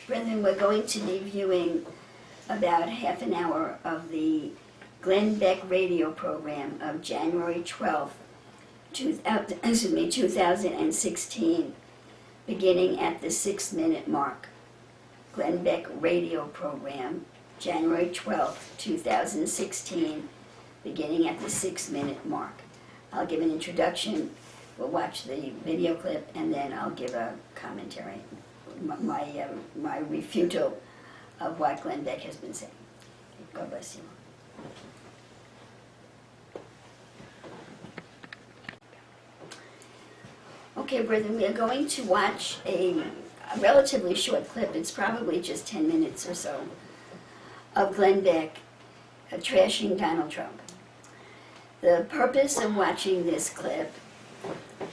Brethren, we're going to be viewing about half an hour of the Glenn Beck radio program of January 12th, 2016, beginning at the 6-minute mark. Glenn Beck radio program, January 12th, 2016, beginning at the 6-minute mark. I'll give an introduction, we'll watch the video clip, and then I'll give a commentary, my refutal of what Glenn Beck has been saying. God bless you. Okay, brethren, we are going to watch a relatively short clip. It's probably just 10 minutes or so of Glenn Beck trashing Donald Trump. The purpose of watching this clip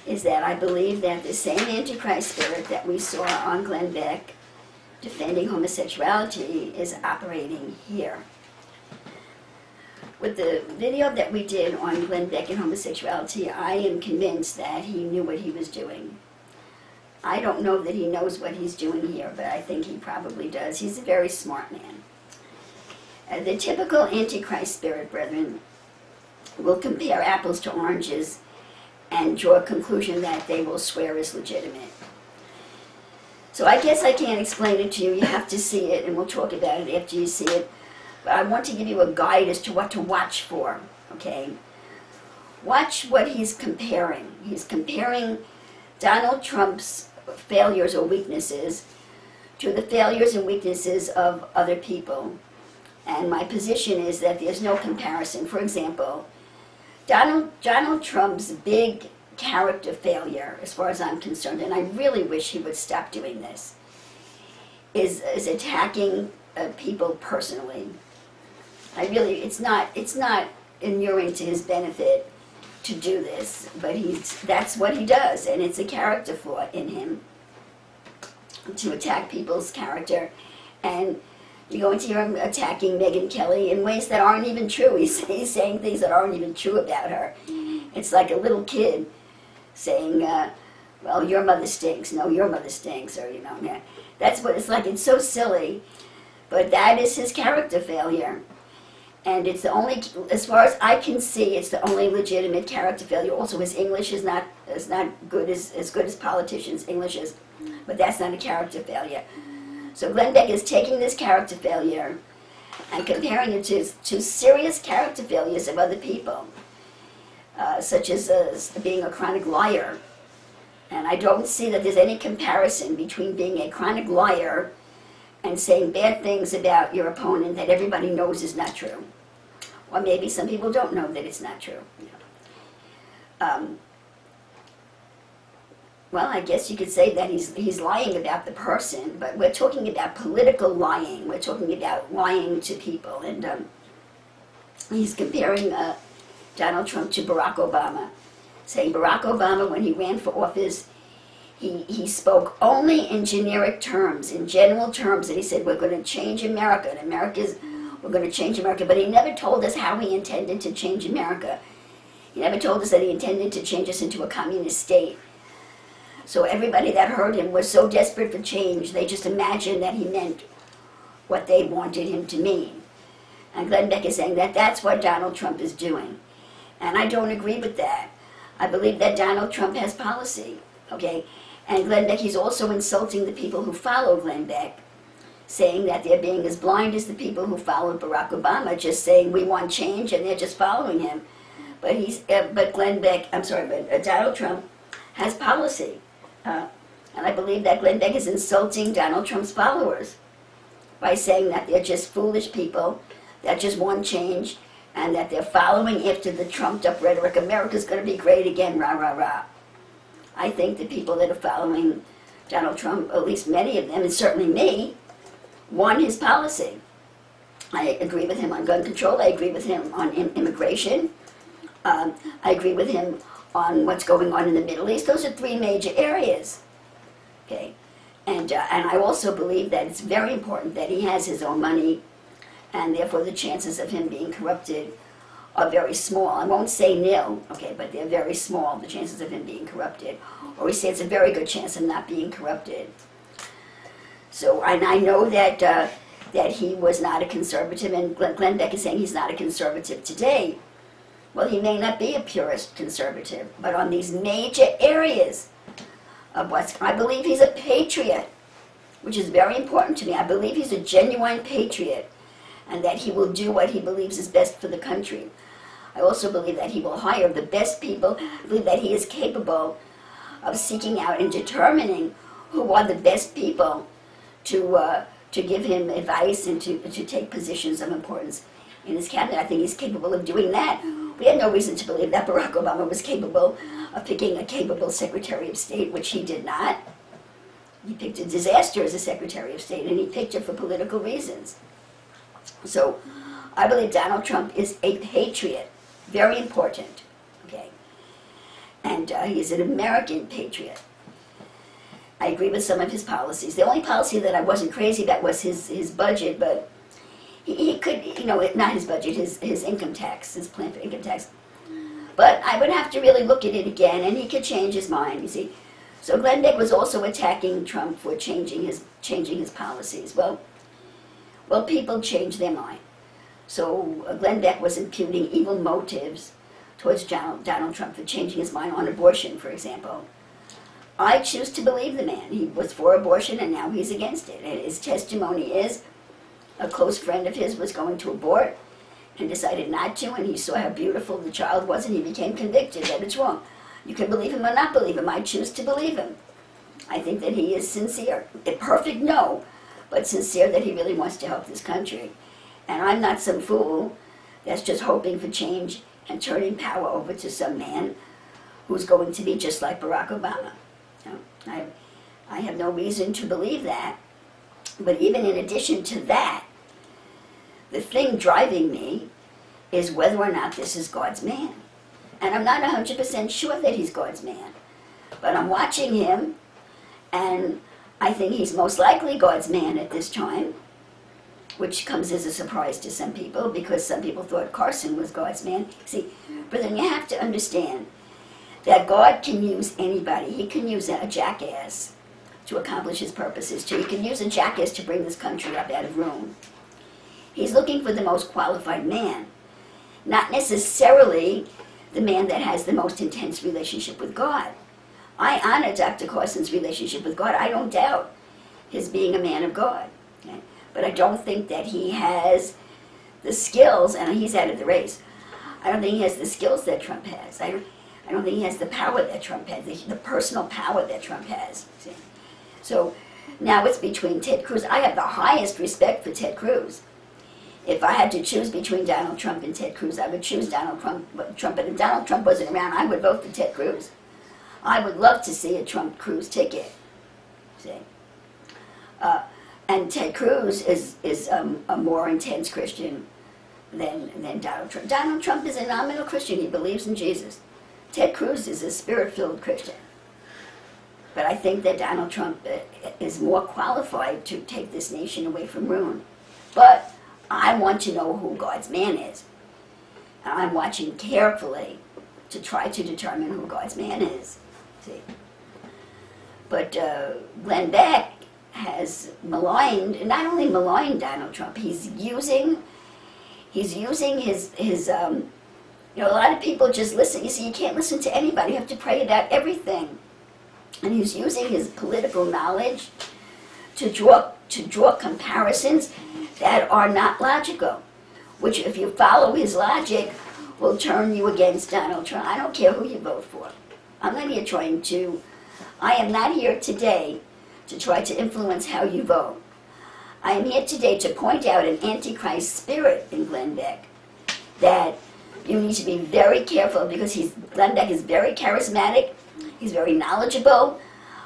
is that I believe that the same Antichrist spirit that we saw on Glenn Beck defending homosexuality is operating here. With the video that we did on Glenn Beck and homosexuality, I am convinced that he knew what he was doing. I don't know that he knows what he's doing here, but I think he probably does. He's a very smart man. The typical Antichrist spirit, brethren, will compare apples to oranges and draw a conclusion that they will swear is legitimate. So I guess I can't explain it to you. You have to see it, and we'll talk about it after you see it. But I want to give you a guide as to what to watch for, okay? Watch what he's comparing. He's comparing Donald Trump's failures or weaknesses to the failures and weaknesses of other people. And my position is that there's no comparison. For example, Donald Trump's big character failure, as far as I'm concerned, and I really wish he would stop doing this, is attacking people personally. It's not inuring to his benefit to do this, but that's what he does, and it's a character flaw in him to attack people's character. And you're going to hear him attacking Megyn Kelly in ways that aren't even true. He's saying things that aren't even true about her. It's like a little kid saying, well, your mother stinks. No, your mother stinks. Or, yeah. That's what it's like. It's so silly. But that is his character failure. And it's the only, as far as I can see, it's the only legitimate character failure. Also, his English is not good as good as politicians' English is. But that's not a character failure. So Glenn Beck is taking this character failure and comparing it to serious character failures of other people, such as being a chronic liar. And I don't see that there's any comparison between being a chronic liar and saying bad things about your opponent that everybody knows is not true. Or maybe some people don't know that it's not true. Well, I guess you could say that he's lying about the person, but we're talking about political lying. We're talking about lying to people. And he's comparing Donald Trump to Barack Obama, saying Barack Obama, when he ran for office, he spoke only in generic terms, in general terms, and he said, we're going to change America, and we're going to change America. But he never told us how he intended to change America. He never told us that he intended to change us into a communist state. So everybody that heard him was so desperate for change, they just imagined that he meant what they wanted him to mean. And Glenn Beck is saying that that's what Donald Trump is doing. And I don't agree with that. I believe that Donald Trump has policy, okay? And Glenn Beck, he's also insulting the people who follow Glenn Beck, saying that they're being as blind as the people who followed Barack Obama, just saying we want change and they're just following him. But Donald Trump has policy. And I believe that Glenn Beck is insulting Donald Trump's followers by saying that they're just foolish people that just want change and that they're following after the trumped-up rhetoric, America's going to be great again, rah, rah, rah. I think the people that are following Donald Trump, at least many of them, and certainly me, want his policy. I agree with him on gun control. I agree with him on immigration. I agree with him on what's going on in the Middle East. Those are three major areas, okay? And I also believe that it's very important that he has his own money, and therefore the chances of him being corrupted are very small. I won't say nil, okay, but they're very small, the chances of him being corrupted. Or we say it's a very good chance of not being corrupted. So, and I know that that he was not a conservative, and Glenn Beck is saying he's not a conservative today. Well, he may not be a purist conservative, but on these major areas of I believe he's a patriot, which is very important to me. I believe he's a genuine patriot, and that he will do what he believes is best for the country. I also believe that he will hire the best people. I believe that he is capable of seeking out and determining who are the best people to give him advice and to take positions of importance in his cabinet. I think he's capable of doing that. We had no reason to believe that Barack Obama was capable of picking a capable Secretary of State, which he did not. He picked a disaster as a Secretary of State, and he picked it for political reasons. So I believe Donald Trump is a patriot, very important, okay? And he is an American patriot. I agree with some of his policies. The only policy that I wasn't crazy about was his budget, but he could, you know, not his budget, his income tax, his plan for income tax. But I would have to really look at it again, and he could change his mind, you see. So Glenn Beck was also attacking Trump for changing his policies. Well, people change their mind. So Glenn Beck was imputing evil motives towards Donald Trump for changing his mind on abortion, for example. I choose to believe the man. He was for abortion, and now he's against it. And his testimony is a close friend of his was going to abort and decided not to, and he saw how beautiful the child was, and he became convicted that it's wrong. You can believe him or not believe him. I choose to believe him. I think that he is sincere. A perfect no, but sincere that he really wants to help this country. And I'm not some fool that's just hoping for change and turning power over to some man who's going to be just like Barack Obama. You know, I have no reason to believe that. But even in addition to that, the thing driving me is whether or not this is God's man. And I'm not 100% sure that he's God's man. But I'm watching him, and I think he's most likely God's man at this time, which comes as a surprise to some people, because some people thought Carson was God's man. See, but then you have to understand that God can use anybody. He can use a jackass to accomplish his purposes, too. He can use a jackass to bring this country up out of ruin. He's looking for the most qualified man, not necessarily the man that has the most intense relationship with God. I honor Dr. Carson's relationship with God. I don't doubt his being a man of God. Okay? But I don't think that he has the skills, and he's out of the race. I don't think he has the skills that Trump has. I don't think he has the power that Trump has, the personal power that Trump has. See? So now it's between Ted Cruz. I have the highest respect for Ted Cruz. If I had to choose between Donald Trump and Ted Cruz, I would choose Donald Trump. But if Donald Trump wasn't around, I would vote for Ted Cruz. I would love to see a Trump-Cruz ticket. See? And Ted Cruz is a more intense Christian than Donald Trump. Donald Trump is a nominal Christian. He believes in Jesus. Ted Cruz is a spirit-filled Christian. But I think that Donald Trump is more qualified to take this nation away from ruin. But I want to know who God's man is. And I'm watching carefully to try to determine who God's man is. See? But Glenn Beck has maligned, and not only maligned Donald Trump, he's using his you know, a lot of people just listen. You see, you can't listen to anybody. You have to pray about everything. And he's using his political knowledge to draw comparisons that are not logical, which, if you follow his logic, will turn you against Donald Trump. I don't care who you vote for. I'm not here trying to, I am not here today to try to influence how you vote. I am here today to point out an Antichrist spirit in Glenn Beck that you need to be very careful, because Glenn Beck is very charismatic, he's very knowledgeable.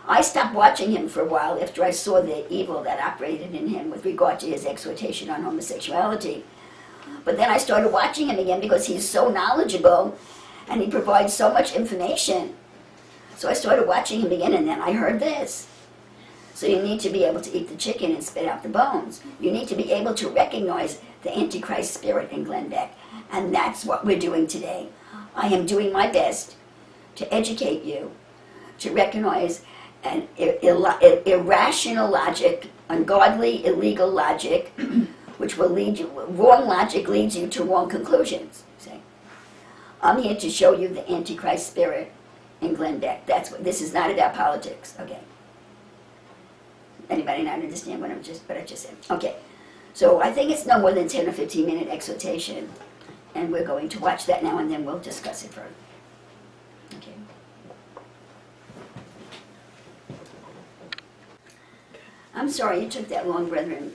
I stopped watching him for a while after I saw the evil that operated in him with regard to his exhortation on homosexuality. But then I started watching him again because he's so knowledgeable and he provides so much information. So I started watching him again, and then I heard this. So you need to be able to eat the chicken and spit out the bones. You need to be able to recognize the Antichrist spirit in Glenn Beck. And that's what we're doing today. I am doing my best to educate you, to recognize and irrational logic, ungodly, illegal logic, which will lead you, wrong logic leads you to wrong conclusions. See? I'm here to show you the Antichrist spirit in Glenn Beck. That's what, this is not about politics, okay? Anybody not understand what I just said? Okay, so I think it's no more than 10 or 15 minute exhortation, and we're going to watch that now and then we'll discuss it further. Okay. I'm sorry it took that long, brethren.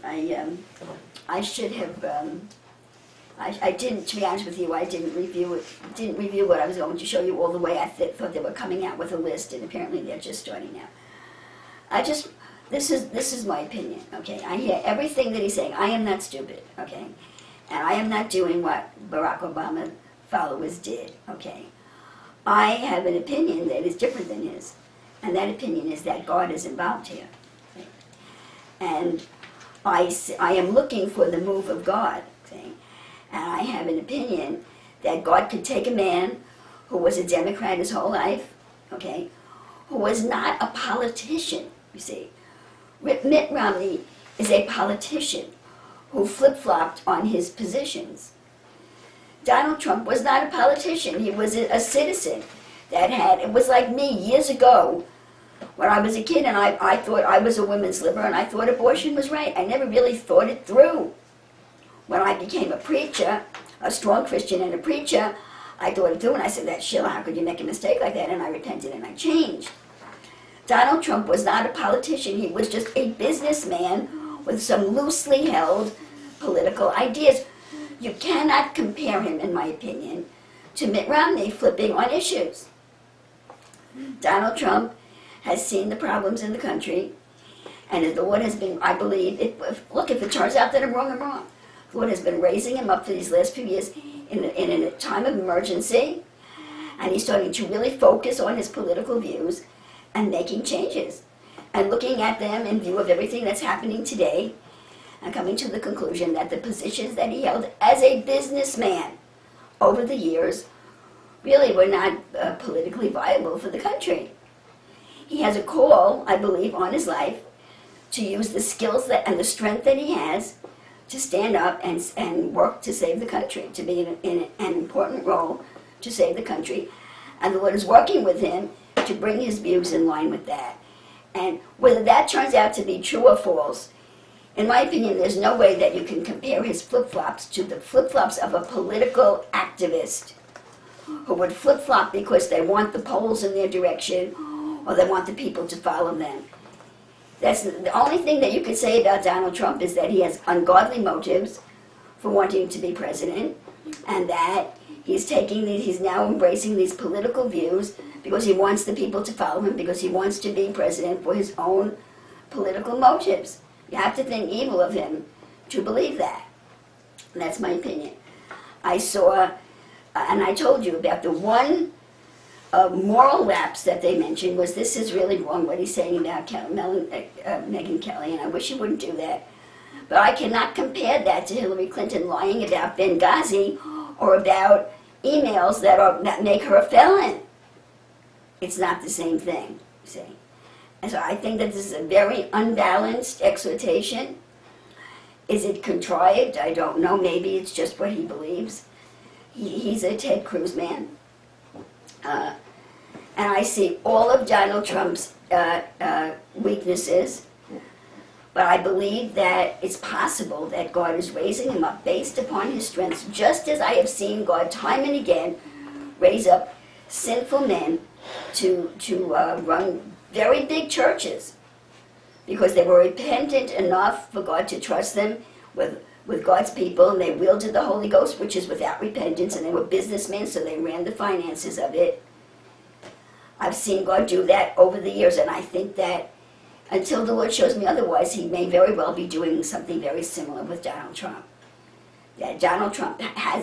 I should have, I didn't, to be honest with you, I didn't review what I was going to show you all the way. I thought they were coming out with a list, and apparently they're just starting now. This is my opinion, okay? I hear everything that he's saying. I am not stupid, okay? And I am not doing what Barack Obama followers did, okay? I have an opinion that is different than his, and that opinion is that God is involved here. Okay? And I am looking for the move of God, okay? And I have an opinion that God could take a man who was a Democrat his whole life, okay? Who was not a politician, you see. Mitt Romney is a politician who flip-flopped on his positions. Donald Trump was not a politician. He was a citizen that had, it was like me years ago when I was a kid and I thought I was a women's liberal and I thought abortion was right. I never really thought it through. When I became a preacher, a strong Christian and a preacher, I thought it through and I said, "That Sheila, how could you make a mistake like that?" And I repented and I changed. Donald Trump was not a politician. He was just a businessman with some loosely held political ideas. You cannot compare him, in my opinion, to Mitt Romney flipping on issues. Donald Trump has seen the problems in the country, and the Lord has been, I believe, if it turns out that I'm wrong, I'm wrong. The Lord has been raising him up for these last few years in a time of emergency, and he's starting to really focus on his political views and making changes and looking at them in view of everything that's happening today and coming to the conclusion that the positions that he held as a businessman over the years really were not politically viable for the country. He has a call, I believe, on his life to use the skills and the strength that he has to stand up and work to save the country, to be in an important role to save the country. And the Lord is working with him to bring his views in line with that. And whether that turns out to be true or false, in my opinion, there's no way that you can compare his flip-flops to the flip-flops of a political activist who would flip-flop because they want the polls in their direction or they want the people to follow them. That's the only thing that you could say about Donald Trump is that he has ungodly motives for wanting to be president, and that he's now embracing these political views because he wants the people to follow him, because he wants to be president for his own political motives. You have to think evil of him to believe that. And that's my opinion. I saw, and I told you about the one moral lapse that they mentioned was this is really wrong what he's saying about Megyn Kelly, and I wish he wouldn't do that. But I cannot compare that to Hillary Clinton lying about Benghazi or about emails that make her a felon. It's not the same thing, see. And so I think that this is a very unbalanced exhortation. Is it contrived? I don't know. Maybe it's just what he believes. He's a Ted Cruz man. And I see all of Donald Trump's weaknesses, but I believe that it's possible that God is raising him up based upon his strengths, just as I have seen God time and again raise up sinful men to run very big churches because they were repentant enough for God to trust them with God's people, and they wielded the Holy Ghost, which is without repentance, and they were businessmen, so they ran the finances of it. I've seen God do that over the years, and I think that until the Lord shows me otherwise, he may very well be doing something very similar with Donald Trump. That Donald Trump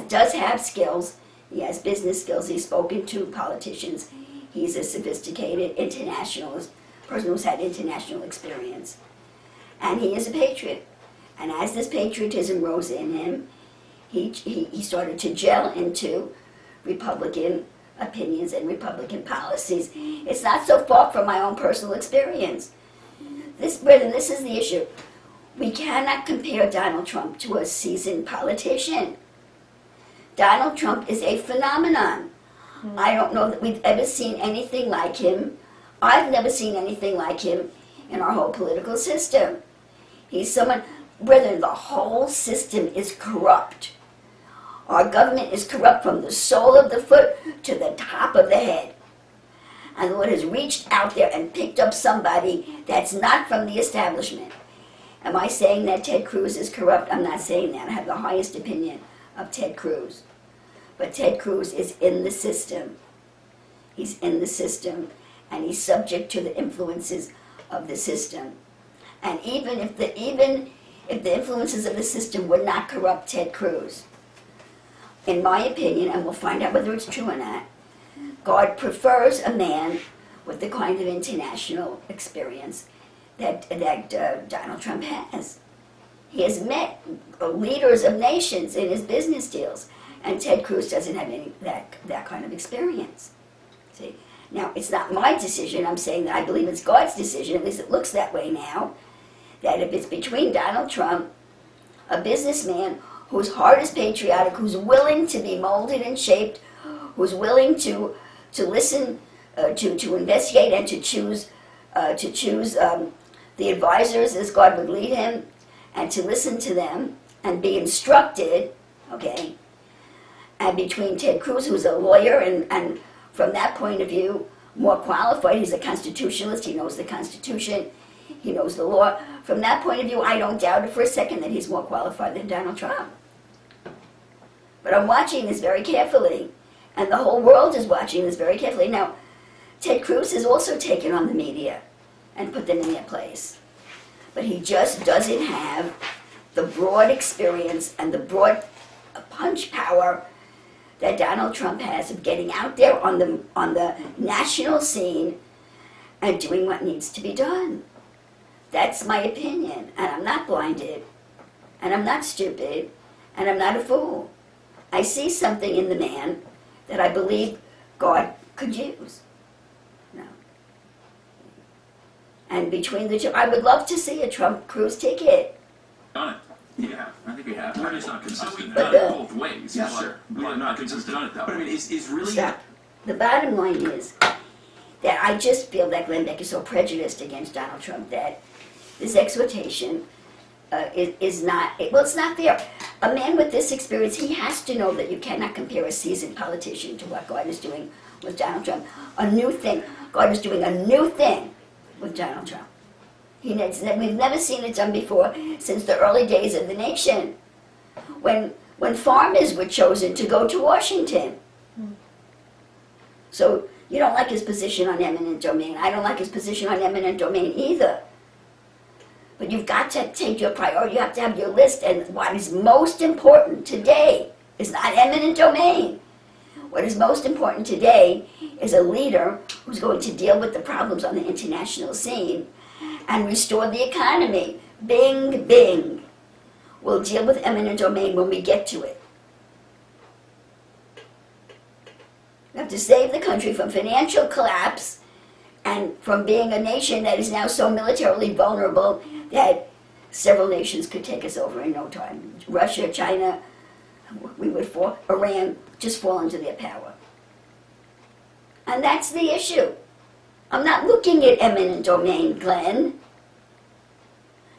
does have skills. He has business skills. He's spoken to politicians. He's a sophisticated internationalist, person who's had international experience. And he is a patriot. And as this patriotism rose in him, he started to gel into Republican opinions and Republican policies. It's not so far from my own personal experience. Brendan, this is the issue. We cannot compare Donald Trump to a seasoned politician. Donald Trump is a phenomenon. I don't know that we've ever seen anything like him. I've never seen anything like him in our whole political system. He's someone, brethren, the whole system is corrupt. Our government is corrupt from the sole of the foot to the top of the head. And the Lord has reached out there and picked up somebody that's not from the establishment. Am I saying that Ted Cruz is corrupt? I'm not saying that. I have the highest opinion of Ted Cruz. But Ted Cruz is in the system. He's in the system, and he's subject to the influences of the system. And even if the influences of the system would not corrupt Ted Cruz, in my opinion, and we'll find out whether it's true or not, God prefers a man with the kind of international experience that Donald Trump has. He has met leaders of nations in his business deals, and Ted Cruz doesn't have any that kind of experience. See? Now, it's not my decision. I'm saying that I believe it's God's decision, at least it looks that way now, that if it's between Donald Trump, a businessman whose heart is patriotic, who's willing to be molded and shaped, who's willing to listen, to investigate, and to choose the advisors as God would lead him, and to listen to them and be instructed, okay? And between Ted Cruz, who's a lawyer, and from that point of view, more qualified, he's a constitutionalist, he knows the Constitution, he knows the law. From that point of view, I don't doubt it for a second that he's more qualified than Donald Trump. But I'm watching this very carefully, and the whole world is watching this very carefully. Now, Ted Cruz has also taken on the media and put them in their place. But he just doesn't have the broad experience and the broad punch power that Donald Trump has of getting out there on the national scene and doing what needs to be done. That's my opinion, and I'm not blinded, and I'm not stupid, and I'm not a fool. I see something in the man that I believe God could use. No. And between the two, I would love to see a Trump-Cruz ticket. Done it. Yeah, I think we have. We're just not consistent. We've Done it both ways. Yeah, but sure. We're not consistent on it though. But I mean, is really... Stop. The bottom line is that I just feel that Glenn Beck is so prejudiced against Donald Trump that this exhortation is not, well, it's not there. A man with this experience, he has to know that you cannot compare a seasoned politician to what God is doing with Donald Trump. A new thing. God is doing a new thing with Donald Trump. We've never seen it done before since the early days of the nation, when farmers were chosen to go to Washington. So you don't like his position on eminent domain. I don't like his position on eminent domain either. But you've got to take your priority. You have to have your list. And what is most important today is not eminent domain. What is most important today is a leader who's going to deal with the problems on the international scene and restore the economy. Bing, bing. We'll deal with eminent domain when we get to it. We have to save the country from financial collapse and from being a nation that is now so militarily vulnerable that several nations could take us over in no time. Russia, China, we would fall, Iran, just fall into their power. And that's the issue. I'm not looking at eminent domain, Glenn.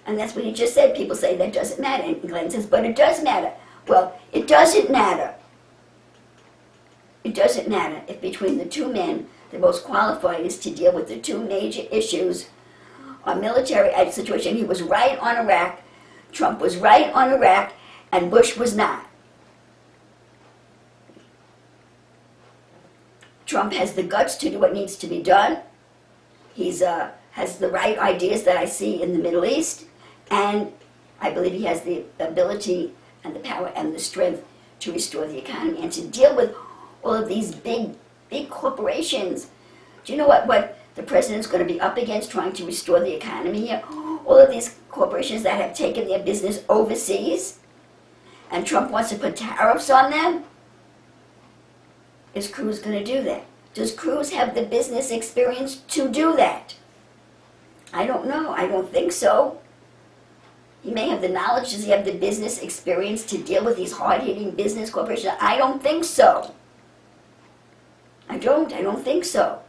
And that's what he just said. People say that doesn't matter. And Glenn says, but it does matter. Well, it doesn't matter. It doesn't matter if between the two men, the most qualified is to deal with the two major issues, a military situation. He was right on Iraq, Trump was right on Iraq, and Bush was not. Trump has the guts to do what needs to be done. He's has the right ideas that I see in the Middle East, and I believe he has the ability and the power and the strength to restore the economy and to deal with all of these big corporations. Do you know what the president's going to be up against trying to restore the economy here? All of these corporations that have taken their business overseas, and Trump wants to put tariffs on them. Is Cruz going to do that? Does Cruz have the business experience to do that? I don't know. I don't think so. He may have the knowledge. Does he have the business experience to deal with these hard-hitting business corporations? I don't think so. I don't think so.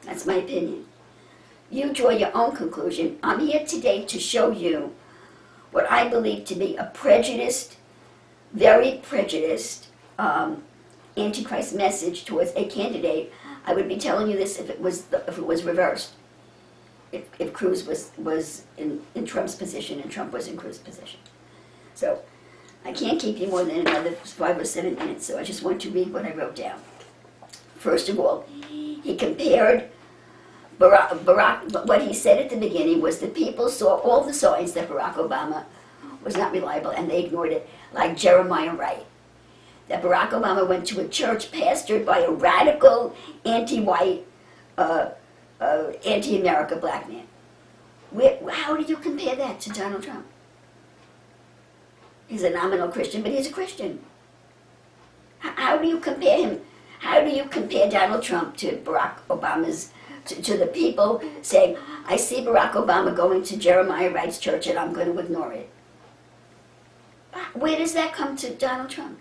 That's my opinion. You draw your own conclusion. I'm here today to show you what I believe to be a prejudiced, very prejudiced Antichrist message towards a candidate. I would be telling you this if it was reversed. If Cruz was in Trump's position and Trump was in Cruz's position. So I can't keep you more than another 5 or 7 minutes, so I just want to read what I wrote down. First of all, he compared Barack, what he said at the beginning was the people saw all the signs that Barack Obama was not reliable and they ignored it, like Jeremiah Wright. That Barack Obama went to a church pastored by a radical, anti-white, anti-America black man. How do you compare that to Donald Trump? He's a nominal Christian, but he's a Christian. How do you compare him? How do you compare Donald Trump to Barack Obama's, to the people saying, I see Barack Obama going to Jeremiah Wright's church and I'm going to ignore it? Where does that come to Donald Trump?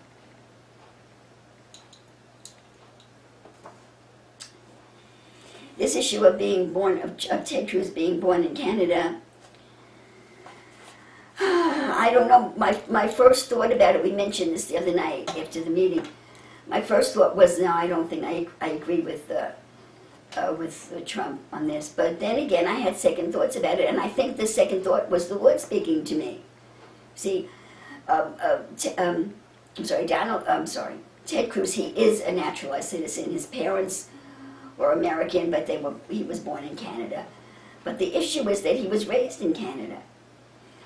This issue of being born, of Ted Cruz being born in Canada, I don't know, my first thought about it, we mentioned this the other night after the meeting, my first thought was, no, I don't think I agree with Trump on this. But then again, I had second thoughts about it, and I think the second thought was the Lord speaking to me. See, Ted Cruz, he is a naturalized citizen. His parents were American, but he was born in Canada. But the issue is that he was raised in Canada.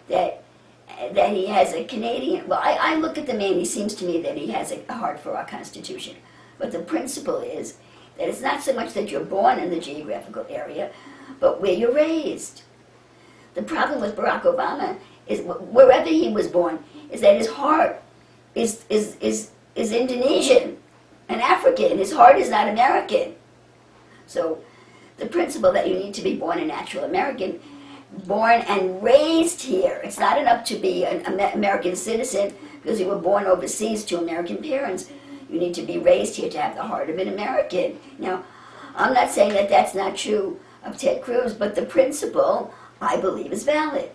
That he has a Canadian, well, I look at the man, he seems to me that he has a heart for our Constitution. But the principle is that it's not so much that you're born in the geographical area, but where you're raised. The problem with Barack Obama is wherever he was born, is that his heart is Indonesian and African. His heart is not American. So the principle that you need to be born a natural American, born and raised here. It's not enough to be an American citizen because you were born overseas to American parents. You need to be raised here to have the heart of an American. Now, I'm not saying that that's not true of Ted Cruz, but the principle, I believe, is valid.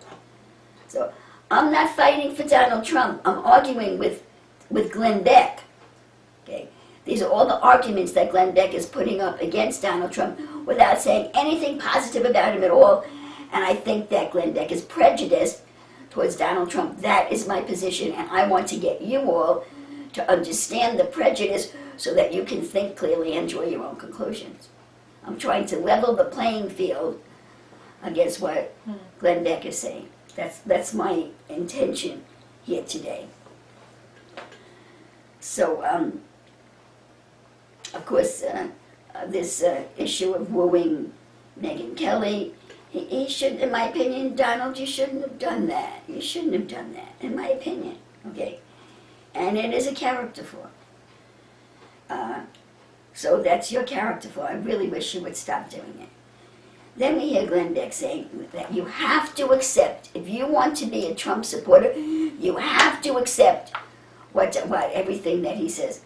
So I'm not fighting for Donald Trump. I'm arguing with Glenn Beck. Okay? These are all the arguments that Glenn Beck is putting up against Donald Trump without saying anything positive about him at all. And I think that Glenn Beck is prejudiced towards Donald Trump. That is my position, and I want to get you all to understand the prejudice so that you can think clearly and draw your own conclusions. I'm trying to level the playing field against what Glenn Beck is saying. That's my intention here today. So, of course, this issue of wooing Megyn Kelly, he should, in my opinion, Donald, you shouldn't have done that. You shouldn't have done that, in my opinion, okay? And it is a character flaw. So that's your character flaw. I really wish you would stop doing it. Then we hear Glenn Beck saying that you have to accept, if you want to be a Trump supporter, you have to accept what everything that he says.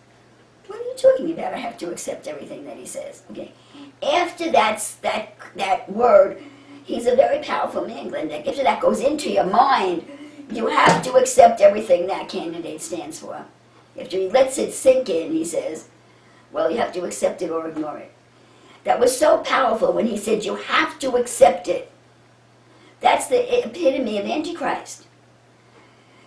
What are you talking about? I have to accept everything that he says. Okay. After that word, he's a very powerful man, Glenn Beck. After that goes into your mind, you have to accept everything that candidate stands for. After he lets it sink in, he says, well, you have to accept it or ignore it. That was so powerful when he said you have to accept it. That's the epitome of Antichrist.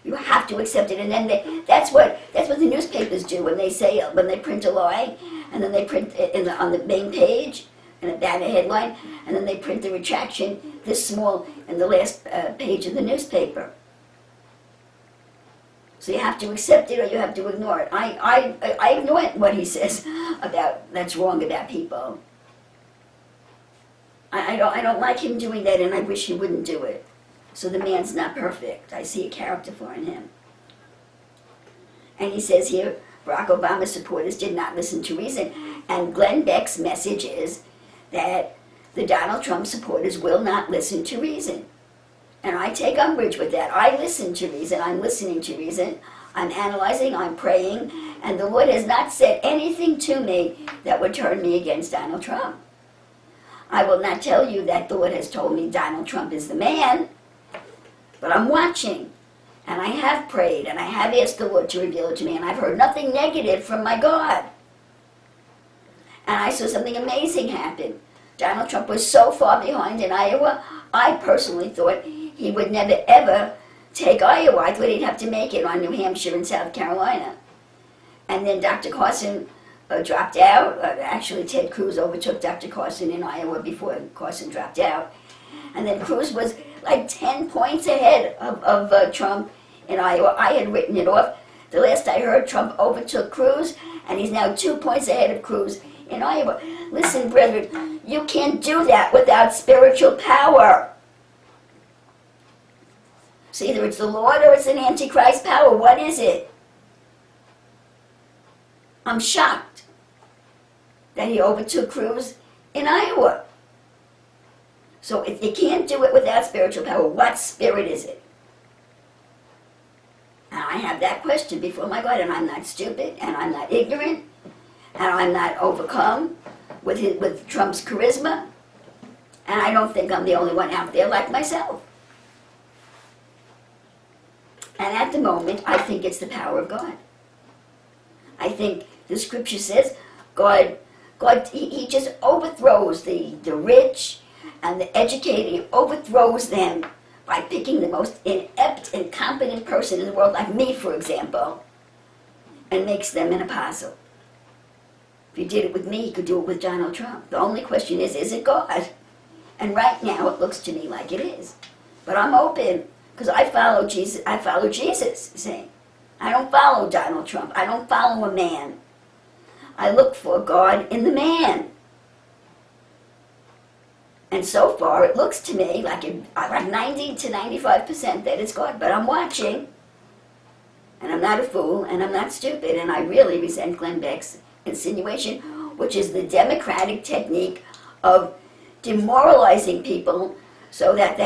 You have to accept it, and then that's what the newspapers do when they print a lie, and then they print it on the main page in a banner headline, and then they print the retraction this small in the last page of the newspaper. So you have to accept it or you have to ignore it. I ignore what he says about that's wrong about people. I don't like him doing that, and I wish he wouldn't do it. So the man's not perfect. I see a character flaw in him. And he says here, Barack Obama supporters did not listen to reason. And Glenn Beck's message is that the Donald Trump supporters will not listen to reason. And I take umbrage with that. I listen to reason. I'm listening to reason. I'm analyzing. I'm praying. And the Lord has not said anything to me that would turn me against Donald Trump. I will not tell you that the Lord has told me Donald Trump is the man, but I'm watching. And I have prayed, and I have asked the Lord to reveal it to me, and I've heard nothing negative from my God. And I saw something amazing happen. Donald Trump was so far behind in Iowa, I personally thought he would never ever take Iowa. I thought he'd have to make it on New Hampshire and South Carolina. And then Dr. Carson dropped out. Actually, Ted Cruz overtook Dr. Carson in Iowa before Carson dropped out. And then Cruz was like 10 points ahead of Trump in Iowa. I had written it off. The last I heard, Trump overtook Cruz, and he's now 2 points ahead of Cruz in Iowa. Listen, brethren, you can't do that without spiritual power. So either it's the Lord or it's an Antichrist power. What is it? I'm shocked that he overtook Cruz in Iowa. So if you can't do it without spiritual power, what spirit is it? And I have that question before my God, and I'm not stupid, and I'm not ignorant, and I'm not overcome with Trump's charisma, and I don't think I'm the only one out there like myself. And at the moment, I think it's the power of God. I think the scripture says God, he just overthrows the rich and the educated. He overthrows them by picking the most inept, incompetent person in the world, like me, for example, and makes them an apostle. If he did it with me, he could do it with Donald Trump. The only question is it God? And right now, it looks to me like it is. But I'm open, because I follow Jesus. I follow Jesus, see? I don't follow Donald Trump. I don't follow a man. I look for God in the man. And so far, it looks to me like 90 to 95% that it's God. But I'm watching, and I'm not a fool, and I'm not stupid, and I really resent Glenn Beck's insinuation, which is the democratic technique of demoralizing people so that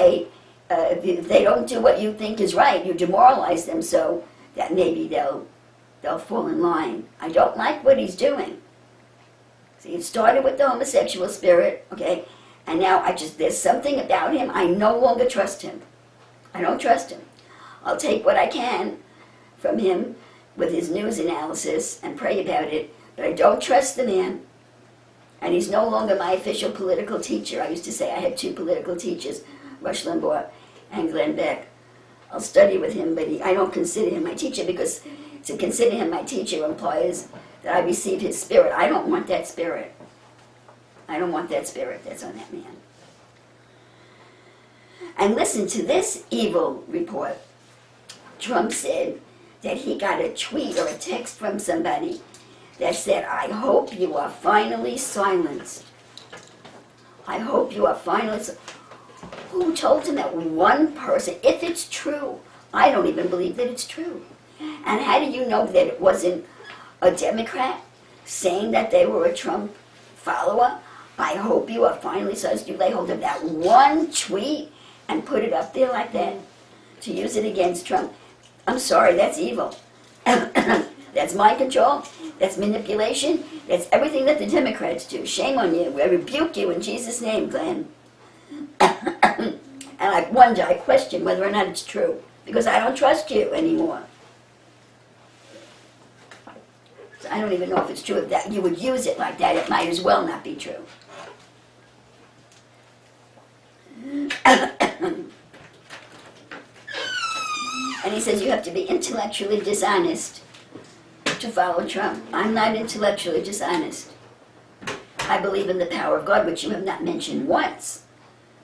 if they don't do what you think is right, you demoralize them so that maybe they'll fall in line. I don't like what he's doing. See, it started with the homosexual spirit, okay? And now there's something about him, I no longer trust him. I don't trust him. I'll take what I can from him with his news analysis and pray about it, but I don't trust the man. And he's no longer my official political teacher. I used to say I had two political teachers, Rush Limbaugh and Glenn Beck. I'll study with him, but I don't consider him my teacher, because to consider him my teacher implies that I receive his spirit. I don't want that spirit. I don't want that spirit that's on that man. And listen to this evil report. Trump said that he got a tweet or a text from somebody that said, "I hope you are finally silenced. I hope you are finally silenced." Who told him that? One person. If it's true, I don't even believe that it's true. And how do you know that it wasn't a Democrat saying that they were a Trump follower? I hope you are finally silenced. You lay hold of that one tweet and put it up there like that to use it against Trump. I'm sorry, that's evil. That's mind control. That's manipulation. That's everything that the Democrats do. Shame on you. I rebuke you in Jesus' name, Glenn. And I question whether or not it's true, because I don't trust you anymore. So I don't even know if it's true that you would use it like that. It might as well not be true. And he says you have to be intellectually dishonest to follow Trump. I'm not intellectually dishonest. I believe in the power of God, which you have not mentioned once.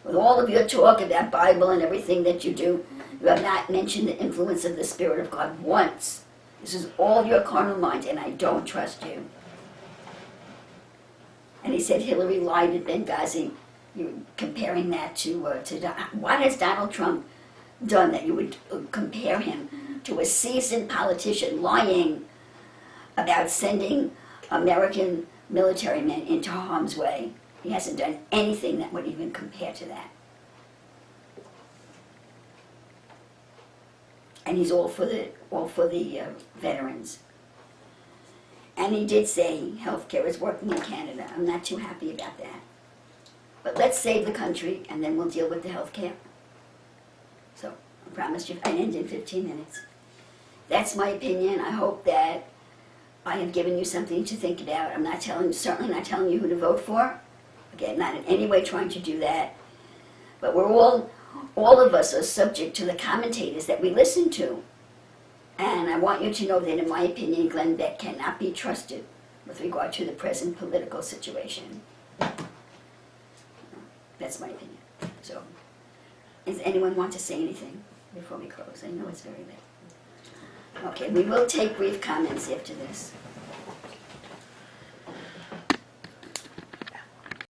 With all of your talk about Bible and everything that you do, you have not mentioned the influence of the Spirit of God once. This is all your carnal mind, and I don't trust you. And he said Hillary lied at Benghazi. You're comparing that to what has Donald Trump done that you would compare him to a seasoned politician lying about sending American military men into harm's way. He hasn't done anything that would even compare to that. And he's all for the veterans. And he did say healthcare is working in Canada. I'm not too happy about that. But let's save the country, and then we'll deal with the healthcare. So, I promised you I'd end in 15 minutes. That's my opinion. I hope that I have given you something to think about. I'm not certainly not telling you who to vote for. Again, not in any way trying to do that. But we're all of us are subject to the commentators that we listen to. And I want you to know that, in my opinion, Glenn Beck cannot be trusted with regard to the present political situation. That's my opinion. So, does anyone want to say anything before we close? I know it's very late. Okay, we will take brief comments after this.